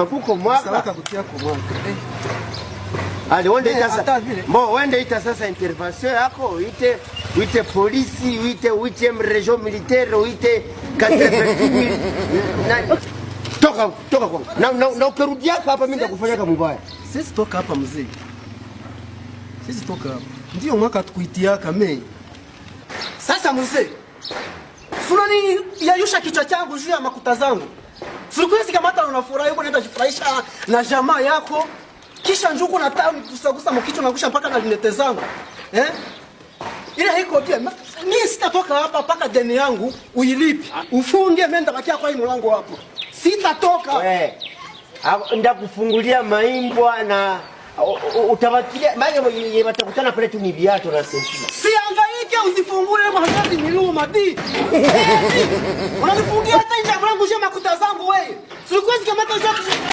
Kuko mwaka. Sawaka kutia kwa mwaka. Ali wende ita sasa. Mbo wende ita sasa intervention yako, uite polisi, uite region militaire, uite 80,000. Toka kwa. Na ukirudia hapa mimi nitakufanya kama mbaya. Sisi toka hapa mzee. Sisi toka hapa. Ndio mwaka tukuitiaka mimi. Sasa mzee. Fulani yayusha kichwa changu juu ya makuta zangu. Sikuwezi kama hata unafurahi huko naenda jifurahisha na jamaa yako. Kisha njuku na tamu kusagusa mkichwa na kusha mpaka na linete zangu. Ile haiko pia. Mimi sitatoka hapa paka deni yangu uilipi. Ufunge menda bakia kwa hii mlango hapo. Sitatoka. Wewe. Ndakufungulia maimbwa na utabakilia maana watakutana pale tu ni viatu na senti. Siangaike usifungule mahazazi niluma di. Unanifungia hata nje mlango je makuta zangu wewe. Sikuwezi kama hata